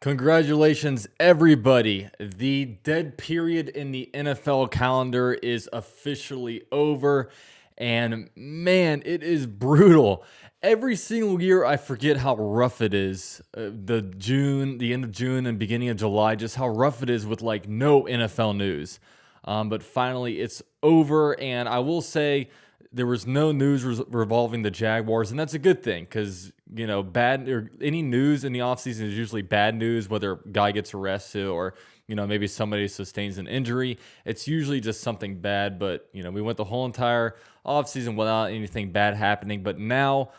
Congratulations, everybody. The dead period in the NFL calendar is officially over. And man, it is brutal. Every single year, I forget how rough it is. The end of June and beginning of July, just how rough it is with like no NFL news. But finally, it's over. And I will say, there was no news revolving the Jaguars, and that's a good thing because, bad or any news in the offseason is usually bad news, whether a guy gets arrested or, maybe somebody sustains an injury. It's usually just something bad, but, we went the whole entire offseason without anything bad happening. But now,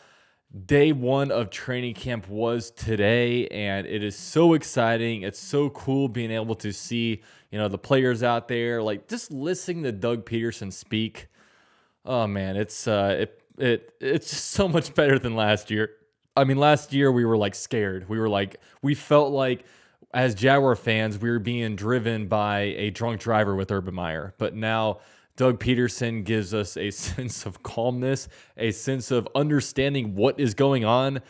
day one of training camp was today, and it is so exciting. It's so cool being able to see, the players out there, like just listening to Doug Peterson speak. Oh man, it's just so much better than last year. I mean, last year we were like scared. We felt like as Jaguar fans we were being driven by a drunk driver with Urban Meyer. But now Doug Peterson gives us a sense of calmness, a sense of understanding what is going on,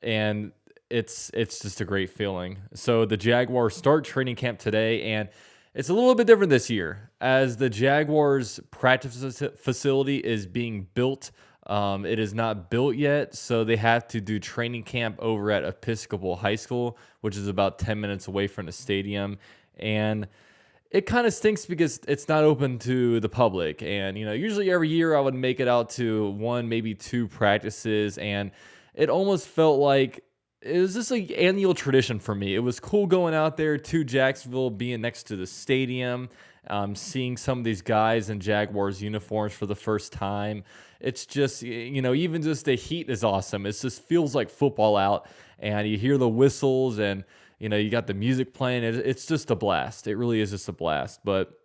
and it's just a great feeling. So the Jaguars start training camp today, and it's a little bit different this year as the Jaguars practice facility is being built. It is not built yet, so they have to do training camp over at Episcopal High School, which is about 10 minutes away from the stadium. And it kind of stinks because it's not open to the public. And, usually every year I would make it out to one, maybe two practices, and it almost felt like it was just like annual tradition for me. It was cool going out there to Jacksonville, being next to the stadium, seeing some of these guys in Jaguars uniforms for the first time. It's just, even just the heat is awesome. It just feels like football out, and you hear the whistles, and, you got the music playing. It's just a blast. It really is just a blast. But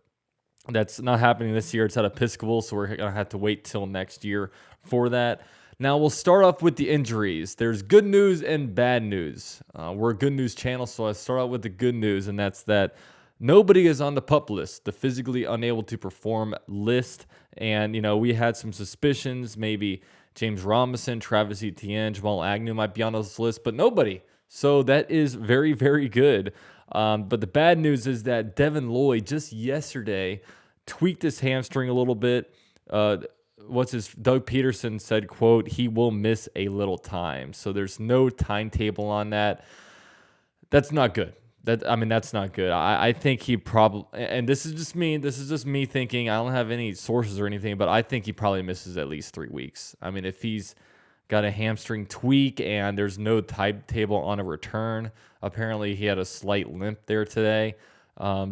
that's not happening this year. It's at Episcopal, so we're going to have to wait till next year for that. Now, we'll start off with the injuries. There's good news and bad news. We're a good news channel, so I start out with the good news, and that's that nobody is on the PUP list, the physically unable to perform list. And, we had some suspicions. Maybe James Robinson, Travis Etienne, Jamal Agnew might be on this list, but nobody. So that is very, very good. But the bad news is that Devin Lloyd just yesterday tweaked his hamstring a little bit. Doug Peterson said, quote, he will miss a little time. So there's no timetable on that. That's not good. That's not good. I think he probably, and this is just me thinking, I don't have any sources or anything, but I think he probably misses at least 3 weeks. I mean, if he's got a hamstring tweak and there's no timetable on a return, apparently he had a slight limp there today.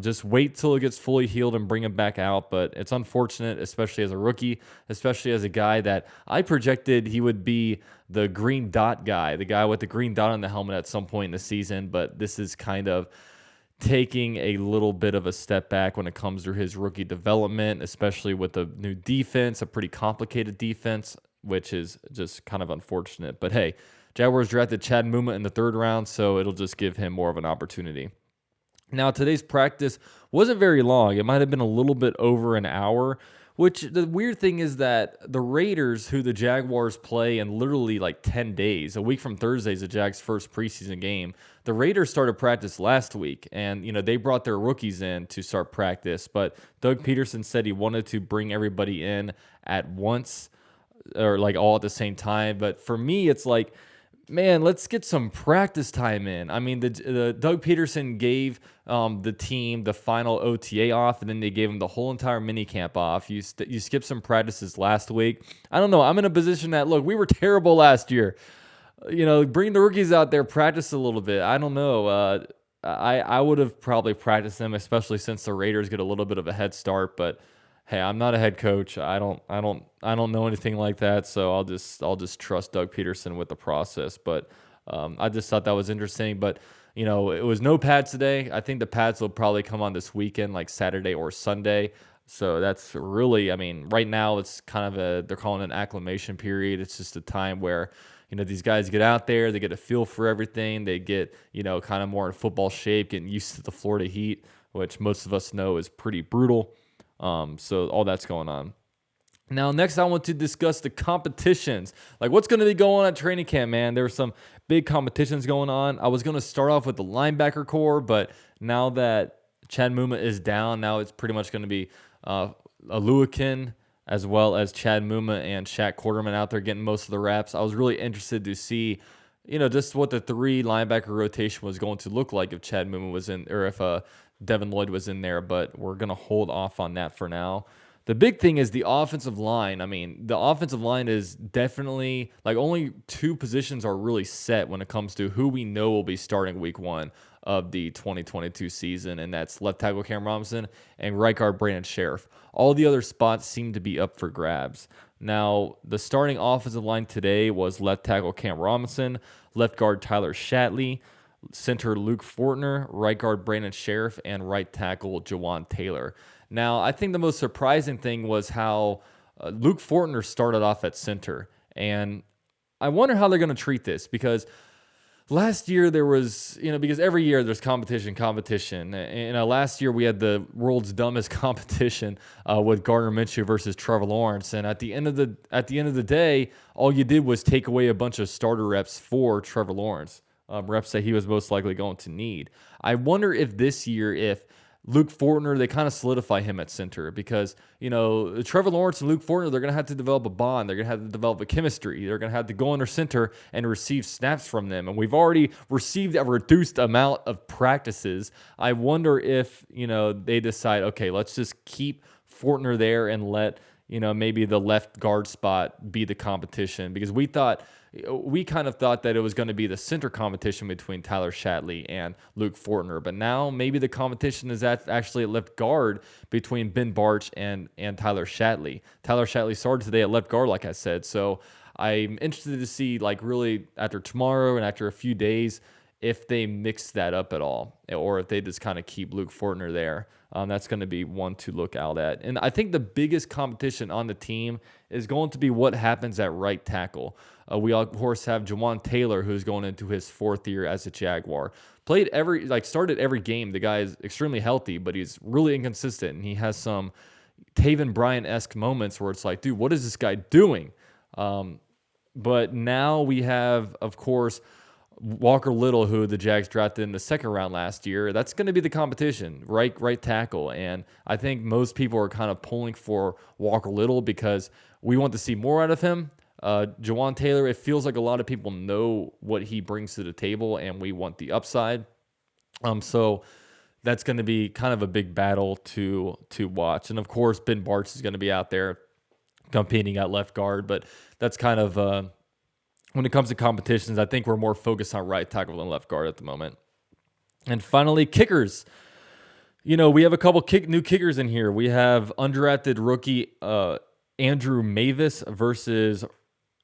Just wait till it gets fully healed and bring him back out. But it's unfortunate, especially as a rookie, especially as a guy that I projected he would be the green dot guy, the guy with the green dot on the helmet at some point in the season. But this is kind of taking a little bit of a step back when it comes to his rookie development, especially with the new defense, a pretty complicated defense, which is just kind of unfortunate. But hey, Jaguars drafted Chad Muma in the 3rd round, so it'll just give him more of an opportunity. Now, today's practice wasn't very long. It might have been a little bit over an hour, which the weird thing is that the Raiders, who the Jaguars play in literally like 10 days, a week from Thursday is the Jags' first preseason game. The Raiders started practice last week, and they brought their rookies in to start practice. But Doug Peterson said he wanted to bring everybody in at once, or like all at the same time. But for me, it's like, man, let's get some practice time in. I mean, the Doug Peterson gave the team the final OTA off, and then they gave them the whole entire minicamp off. You skipped some practices last week. I don't know. I'm in a position that, look, we were terrible last year. Bring the rookies out there, practice a little bit. I don't know. I would have probably practiced them, especially since the Raiders get a little bit of a head start. But hey, I'm not a head coach. I don't know anything like that. So I'll just trust Doug Peterson with the process. But I just thought that was interesting. But it was no pads today. I think the pads will probably come on this weekend, like Saturday or Sunday. So that's really, right now it's kind of they're calling it an acclimation period. It's just a time where these guys get out there, they get a feel for everything. They get, kind of more in football shape, getting used to the Florida heat, which most of us know is pretty brutal. So all that's going on. Now, next, I want to discuss the competitions. Like, what's going to be going on at training camp, man? There were some big competitions going on. I was going to start off with the linebacker core, but now that Chad Muma is down, now it's pretty much going to be Aluakin as well as Chad Muma and Shaq Quarterman out there getting most of the reps. I was really interested to see, just what the three linebacker rotation was going to look like if Chad Muma was in, or if Devin Lloyd was in there, but we're going to hold off on that for now. The big thing is the offensive line. I mean, the offensive line is definitely, like, only two positions are really set when it comes to who we know will be starting week one of the 2022 season, and that's left tackle Cam Robinson and right guard Brandon Sheriff. All the other spots seem to be up for grabs. Now, the starting offensive line today was left tackle Cam Robinson, left guard Tyler Shatley, center Luke Fortner, right guard Brandon Sheriff, and right tackle Juwan Taylor. Now, I think the most surprising thing was how Luke Fortner started off at center. And I wonder how they're going to treat this, because last year there was, because every year there's competition. And last year we had the world's dumbest competition with Gardner Minshew versus Trevor Lawrence. And at the end of the day, all you did was take away a bunch of starter reps for Trevor Lawrence, reps that he was most likely going to need. I wonder if this year, if Luke Fortner, they kind of solidify him at center, because, Trevor Lawrence and Luke Fortner, they're going to have to develop a bond. They're going to have to develop a chemistry. They're going to have to go under center and receive snaps from them. And we've already received a reduced amount of practices. I wonder if, they decide, okay, let's just keep Fortner there and let, maybe the left guard spot be the competition, because we kind of thought that it was going to be the center competition between Tyler Shatley and Luke Fortner. But now maybe the competition is actually at left guard between Ben Bartch and Tyler Shatley. Tyler Shatley started today at left guard, like I said. So I'm interested to see, like, really after tomorrow and after a few days, if they mix that up at all, or if they just kind of keep Luke Fortner there. That's going to be one to look out at. And I think the biggest competition on the team is going to be what happens at right tackle. We, of course, have Juwan Taylor, who's going into his fourth year as a Jaguar. Started every game. The guy is extremely healthy, but he's really inconsistent. And he has some Taven Bryan-esque moments where it's like, dude, what is this guy doing? But now we have, of course, Walker Little, who the Jags drafted in the second round last year. That's going to be the competition, right tackle. And I think most people are kind of pulling for Walker Little because we want to see more out of him. Juwan Taylor, it feels like a lot of people know what he brings to the table, and we want the upside. So that's going to be kind of a big battle to watch. And of course, Ben Bartch is going to be out there competing at left guard, but that's kind of when it comes to competitions, I think we're more focused on right tackle than left guard at the moment. And finally, kickers. We have a couple new kickers in here. We have undrafted rookie Andrew Mavis versus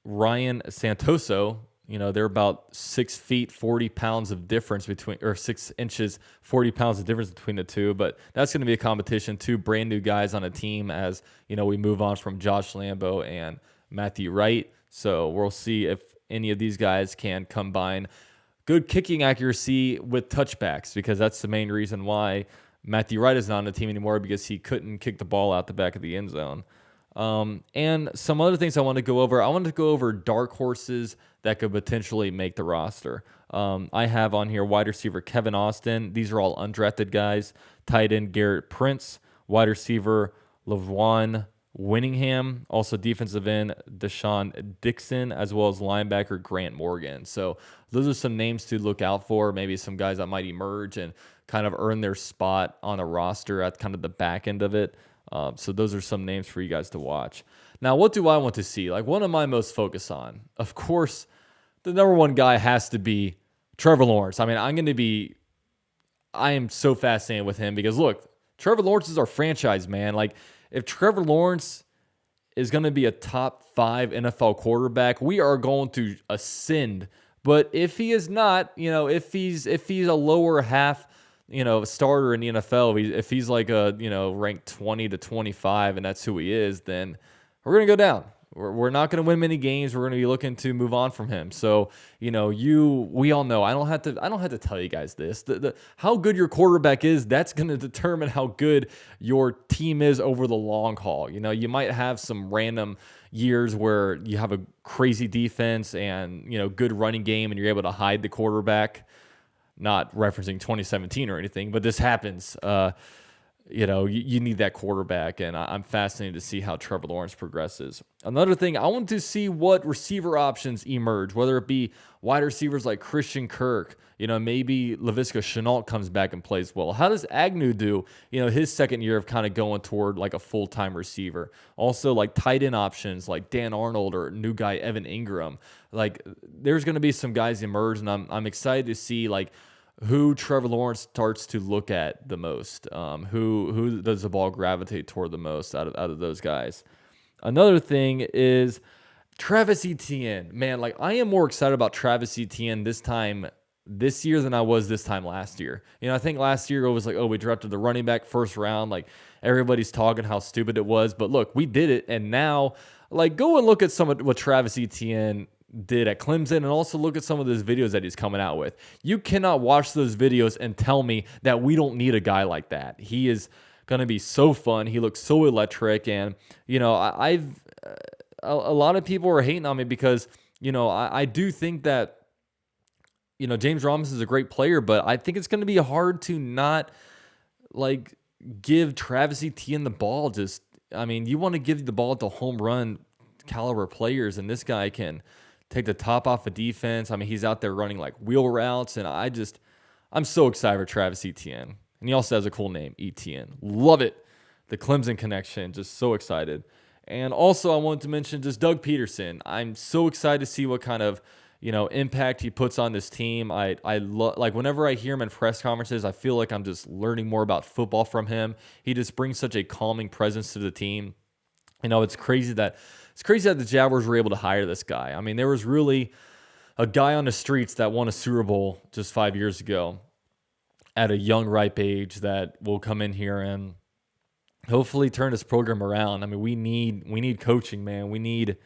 Ryan Santoso. They're about 6 feet, 40 pounds of difference between, or 6 inches, 40 pounds of difference between the two. But that's going to be a competition. Two brand new guys on a team as, we move on from Josh Lambo and Matthew Wright. So we'll see if any of these guys can combine good kicking accuracy with touchbacks, because that's the main reason why Matthew Wright is not on the team anymore, because he couldn't kick the ball out the back of the end zone. And some other things I want to go over. I want to go over dark horses that could potentially make the roster. I have on here wide receiver Kevin Austin. These are all undrafted guys. Tight end Garrett Prince. Wide receiver Lavon Winningham, also defensive end Deshaun Dixon, as well as linebacker Grant Morgan. So those are some names to look out for, maybe some guys that might emerge and kind of earn their spot on a roster at kind of the back end of it. So those are some names for you guys to watch. Now, what do I want to see? Like, what am I most focused on? Of course, the number one guy has to be Trevor Lawrence. I mean, I am so fascinated with him because, look, Trevor Lawrence is our franchise, man. Like, if Trevor Lawrence is going to be a top 5 NFL quarterback, we are going to ascend. But if he is not, if he's a lower half, starter in the NFL, if he's like a, ranked 20 to 25, and that's who he is, then we're going to go down. We're not going to win many games. We're going to be looking to move on from him. So, we all know. I don't have to tell you guys this. How good your quarterback is, that's going to determine how good your team is over the long haul. You might have some random years where you have a crazy defense and, good running game and you're able to hide the quarterback. Not referencing 2017 or anything, but this happens. You need that quarterback, and I'm fascinated to see how Trevor Lawrence progresses. Another thing, I want to see what receiver options emerge, whether it be wide receivers like Christian Kirk, maybe Laviska Shenault comes back and plays well. How does Agnew do, his second year of kind of going toward like a full-time receiver? Also, like tight end options like Dan Arnold or new guy Evan Ingram. Like, there's going to be some guys emerge, and I'm excited to see like who Trevor Lawrence starts to look at the most. Who does the ball gravitate toward the most out of those guys? Another thing is Travis Etienne. Man, like I am more excited about Travis Etienne this year than I was this time last year. I think last year it was like, oh, we drafted the running back first round. Like everybody's talking how stupid it was. But look, we did it. And now, like, go and look at some of what Travis Etienne did at Clemson and also look at some of those videos that he's coming out with. You cannot watch those videos and tell me that we don't need a guy like that. He is going to be so fun. He looks so electric. And, a lot of people are hating on me because, I do think that, James Robinson is a great player, but I think it's going to be hard to not like give Travis Etienne the ball. You want to give the ball to home run caliber players, and this guy can take the top off of defense. He's out there running like wheel routes, and I'm so excited for Travis Etienne. And he also has a cool name, Etienne. Love it. The Clemson connection, just so excited. And also I wanted to mention just Doug Peterson. I'm so excited to see what kind of, impact he puts on this team. I like whenever I hear him in press conferences, I feel like I'm just learning more about football from him. He just brings such a calming presence to the team. It's crazy that the Jaguars were able to hire this guy. There was really a guy on the streets that won a Super Bowl just 5 years ago at a young, ripe age that will come in here and hopefully turn this program around. We need coaching, man. We need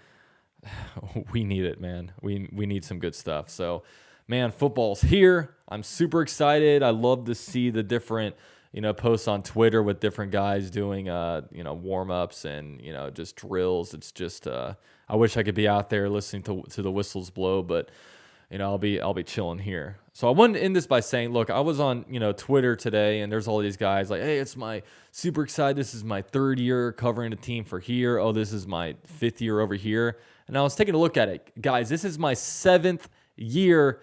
it, man. We need some good stuff. So, man, football's here. I'm super excited. I love to see the different posts on Twitter with different guys doing, warm-ups and, just drills. It's just, I wish I could be out there listening to the whistles blow, but, I'll be chilling here. So I wanted to end this by saying, look, I was on, Twitter today, and there's all these guys like, hey, it's my super excited. This is my third year covering a team for here. Oh, this is my fifth year over here. And I was taking a look at it. Guys, this is my 7th year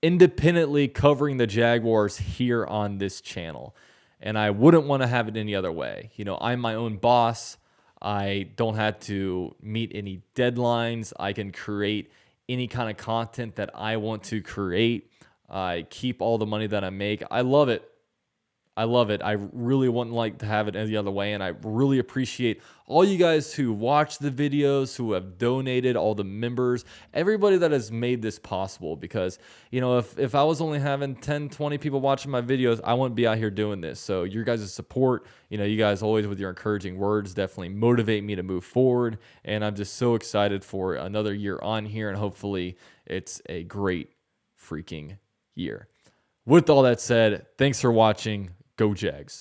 independently covering the Jaguars here on this channel. And I wouldn't want to have it any other way. I'm my own boss. I don't have to meet any deadlines. I can create any kind of content that I want to create. I keep all the money that I make. I love it. I really wouldn't like to have it any other way. And I really appreciate all you guys who watch the videos, who have donated, all the members, everybody that has made this possible. Because, if I was only having 10, 20 people watching my videos, I wouldn't be out here doing this. So your guys' support, you guys always with your encouraging words definitely motivate me to move forward. And I'm just so excited for another year on here. And hopefully it's a great freaking year. With all that said, thanks for watching. Go Jags.